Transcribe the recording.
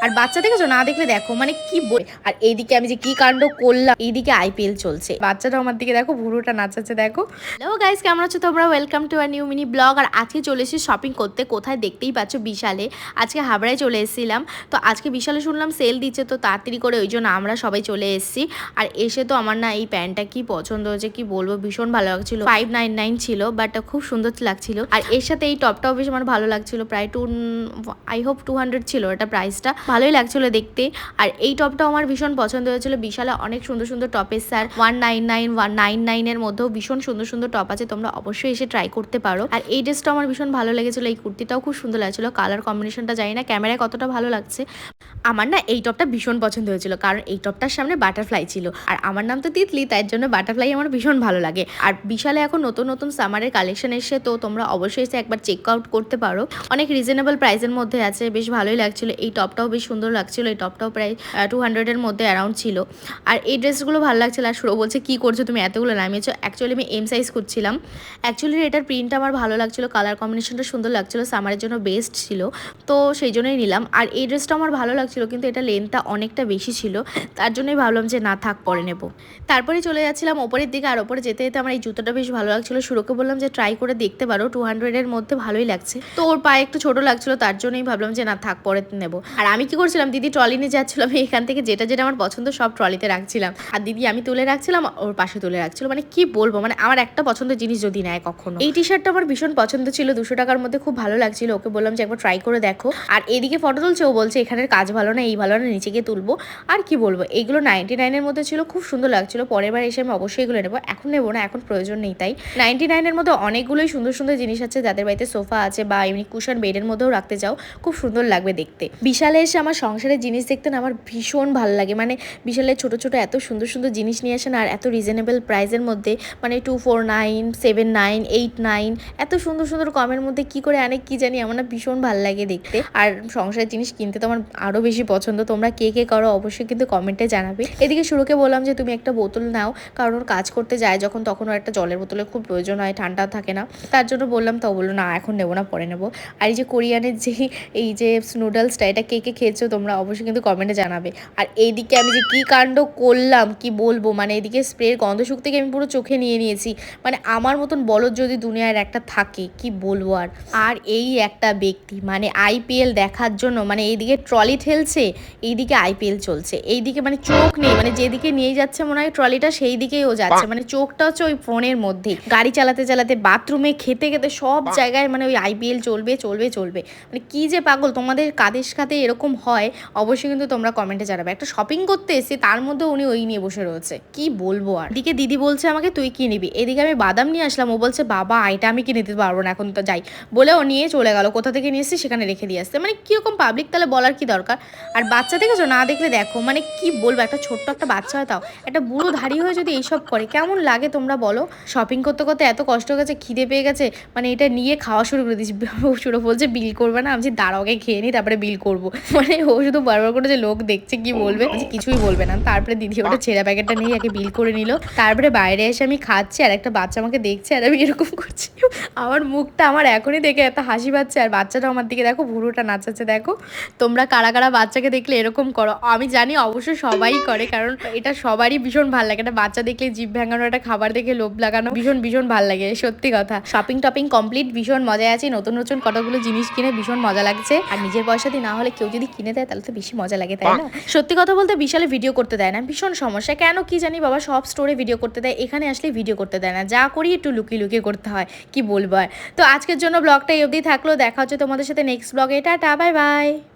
আর বাচ্চা দেখেছো, না দেখলে দেখো মানে কি বল। আর এইদিকে আমি যে কি কাণ্ড করলাম, এইদিকে আইপিএল চলছে, বাচ্চাটা আমার দিকে দেখো, ভুরুটা নাচাচ্ছে দেখো। হ্যালো গাইস, কেমন আছো তোমরা? Welcome to our new mini vlog. আর আজকে চলে এসেছি শপিং করতে। কোথায় দেখতেই পাচ্ছ, বিশালে। আজকে হাবড়ায় চলে এসেছিলাম। তো আজকে বিশালে শুনলাম সেল দিচ্ছে, তো তাড়াতাড়ি করে ওই জন্য আমরা সবাই চলে এসেছি। আর এসে তো আমার না এই প্যান্টটা কি পছন্দ হয়েছে কি বলবো, ভীষণ ভালো লাগছিল। 599 ছিল, বাট খুব সুন্দর লাগছিল। আর এর সাথে এই টপটাও বেশ আমার ভালো লাগছিল। প্রায় আই হোপ 200 ছিল এটা প্রাইসটা, ভালোই লাগছিল দেখতে। আর এই টপটাও আমার ভীষণ পছন্দ হয়েছিল। বিশালে অনেক সুন্দর সুন্দর টপের স্যার 199 199 এর মধ্যেও ভীষণ সুন্দর সুন্দর টপ আছে, তোমরা অবশ্যই এসে ট্রাই করতে পারো। আর এই ড্রেসটা আমার ভীষণ ভালো লেগেছিল, এই কুর্তিটাও খুব সুন্দর লাগছিল। কালার কম্বিনেশনটা জানি না ক্যামেরায় কতটা ভালো লাগছে। আমার না এই টপটা ভীষণ পছন্দ হয়েছিল, কারণ এই টপটার সামনে বাটারফ্লাই ছিল। আর আমার নাম তো তিতলি, তাই জন্য বাটারফ্লাই আমার ভীষণ ভালো লাগে। আর বিশালে এখন নতুন নতুন সামারের কালেকশন এসে, তো তোমরা অবশ্যই এসে একবার চেক আউট করতে পারো। অনেক রিজনেবল প্রাইসের মধ্যে আছে, বেশ ভালোই লাগছিল। এই টপটাও বেশ সুন্দর লাগছিল, এই টপটাও প্রায় 200 এর মধ্যে অ্যারাউন্ড ছিল। আর এই ড্রেসগুলো ভালো লাগছিল। আর সুরো বলছে কি করছো তুমি, এতগুলো নামিয়েছো? অ্যাকচুয়ালি আমি এম সাইজ করছিলাম। অ্যাকচুয়ালি এটার প্রিন্টটা আমার ভালো লাগছিল, কালার কম্বিনেশনটা সুন্দর লাগছিল, সামারের জন্য বেস্ট ছিল, তো সেই জন্যই নিলাম। আর এই ড্রেসটা আমার ভালো লাগছিল, কিন্তু এটা লেন্থটা অনেকটা বেশি ছিল, তার জন্যই ভাবলাম যে না থাক, পরে নেব। তারপরে চলে যাচ্ছিলাম ওপরের দিকে। আর ওপরে যেতে যেতে আমার এই জুতোটা বেশ ভালো লাগছিল। সুরোকে বললাম যে ট্রাই করে দেখতে পারো, 200 এর মধ্যে ভালোই লাগছে। তো ওর পায়ে একটু ছোট লাগছিল, তার জন্যই ভাবলাম যে না থাক, পরে নেব। আর আমি কি করছিলাম, দিদি ট্রলি নিয়ে যাচ্ছিলাম, এখান থেকে যেটা যেটা আমার পছন্দ সব ট্রলিতে রাখছিলাম। আর দিদি আমি তুলে রাখছিলাম, ওর পাশে তুলে রাখছিল। মানে কি বলবো, মানে আমার একটা পছন্দের জিনিস যদি নেয় কখনো। এই টি শার্টটা আমার ভীষণ পছন্দ ছিল, 200 টাকার মধ্যে খুব ভালো লাগছিল। ওকে বললাম যে একবার ট্রাই করে দেখো। আর এদিকে ফটো তুলছে, ও বলছে এখানের কাজ ভালো না, এই ভালো না, নিচে গিয়ে তুলবো। আর কি বলবো, এইগুলো 99 এর মধ্যে ছিল, খুব সুন্দর লাগছিল। পরের বার এসে আমি অবশ্যই এগুলো নেবো, এখন নেবো না, এখন প্রয়োজন নেই। তাই 99 এর মধ্যে অনেকগুলোই সুন্দর সুন্দর জিনিস আছে, যাদের বাড়িতে সোফা আছে বা এমনি কুশন বেডের মধ্যেও রাখতে চাও, খুব সুন্দর লাগবে দেখতে। বিশালে এসে আমার সংসারের জিনিস দেখতে না আমার ভীষণ ভালো লাগে। মানে বিশালে ছোট ছোট এত সুন্দর সুন্দর জিনিস নিয়ে আসেন, আর এত রিজনেবল প্রাইসের মধ্যে, মানে 249 79 89 এত সুন্দর সুন্দর কমের মধ্যে কি করে আনে কি জানি, আমার না ভীষণ ভালো লাগে দেখতে। আর সংসারের জিনিস কিনতে তো আমার আরও বেশি পছন্দ। তোমরা কে কে করো অবশ্যই কিন্তু কমেন্টে জানাবে। এদিকে শুরুকে বললাম যে তুমি একটা বোতল নাও, কারণ ওর কাজ করতে যায় যখন, তখন ওর একটা জলের বোতলের খুব প্রয়োজন হয়, ঠান্ডা থাকে না, তার জন্য বললাম। তো বললো না এখন নেবো না, পরে নেবো। আর এই যে কোরিয়ানের যে এই যে নুডলসটা, এটা কে কে খেয়েছো তোমরা অবশ্যই কিন্তু কমেন্টে জানাবে। আর এইদিকে আমি যে কি কাণ্ড করলাম কি বলবো, মানে এদিকে স্প্রের গন্ধ শুক থেকে আমি পুরো চোখে নিয়ে নিয়েছি। মানে আমার মতন বলদ যদি দুনিয়ার একটা থাকে, কি বলবো। আর এই একটা ব্যক্তি মানে আইপিএল দেখার জন্য, মানে এইদিকে ট্রলি ঠেলছে, এইদিকে আইপিএল চলছে, এইদিকে মানে চোখ নেই, মানে যেদিকে নিয়ে যাচ্ছে মনে হয় ট্রলিটা সেই দিকেই ও যাচ্ছে। মানে চোখটা হচ্ছে ওই ফোনের মধ্যে, গাড়ি চালাতে চালাতে, বাথরুমে, খেতে খেতে, সব জায়গায় মানে ওই আইপিএল চলবে চলবে চলবে। মানে কি যে পাগল, তোমাদের কাদের সাথে এরকম হয় অবশ্যই কিন্তু তোমরা কমেন্টে জানাবে। একটা শপিং করতে এসে তার মধ্যে উনি ওই নিয়ে বসে রয়েছে, কি বলবো। আর এদিকে দিদি বলছে আমাকে তুই কি নিবি, এদিকে আমি বাদাম নিয়ে আসলাম, ও বলছে বাবা এটা আমি কিনে দিতে পারবো না, এখন তো যাই বলে ও নিয়ে চলে গেল। কোথা থেকে নিয়ে এসছে সেখানে রেখে দিয়ে আসতে, মানে কিরকম পাবলিক, তাহলে বলার কি দরকার। আর বাচ্চা দেখেছো, না দেখলে দেখো, মানে কি বলবো, একটা ছোট্ট একটা বাচ্চা হয়, তাও একটা বুড়ো ধাড়ি হয়ে যদি এইসব করে কেমন লাগে তোমরা বলো। শপিং করতে করতে এত কষ্ট হয়ে গেছে, খিদে পেয়ে গেছে, মানে এটা নিয়ে খাওয়া শুরু করে দিয়েছি। শুরু বলছে বিল করবে না, আমি দাঁড়াওকে খেয়ে নিই তারপরে বিল করবো। মানে ও শুধু বারবার করে যে লোক দেখছে কি বলবে, কিছুই বলবে না। তারপরে দিদি ওটা ছেঁড়া প্যাকেটটা নিয়ে আগে বিল করে নিল। তারপরে বাইরে এসে আমি খাচ্ছি, আর একটা বাচ্চা আমাকে দেখছে, আর আমি এরকম করছি। আমার মুখটা আমার এখনই দেখে এত হাসি পাচ্ছে। আর বাচ্চাটা আমার দিকে দেখো, ভুরুটা নাচাচ্ছে দেখো। তোমরা কারা কারা বাচ্চাকে দেখলে এরকম করো, আমি জানি অবশ্যই সবাই করে, কারণ এটা সবারই ভীষণ ভালো লাগে। একটা বাচ্চা দেখলে জিভ ভেঙানো, একটা খাবার দেখে লোভ লাগানো ভীষণ ভীষণ ভালো লাগে, সত্যি কথা। শপিং টপিং কমপ্লিট, ভীষণ মজায় আছি। নতুন নতুন কতগুলো জিনিস কিনে ভীষণ মজা লাগছে। আর নিজের পয়সা দিয়ে না হলে কেউ যদি কিনে দেয় তাহলে তো বেশি মজা লাগে, তাই না? সত্যি কথা বলতে বিশালে ভিডিও করতে দেয় না, ভীষণ সমস্যা, কেন কি জানি বাবা। সব স্টোরে ভিডিও করতে দেয়, এখানে আসলে ভিডিও করতে দেয় না, যা করি একটু লুকিয়ে লুকিয়ে করতে হয়, কি বলবো। আর তো আজকের জন্য ব্লগটা এই অবধি থাকলো, দেখা হচ্ছে তোমাদের সাথে নেক্সট ব্লগে। Tata, bye bye.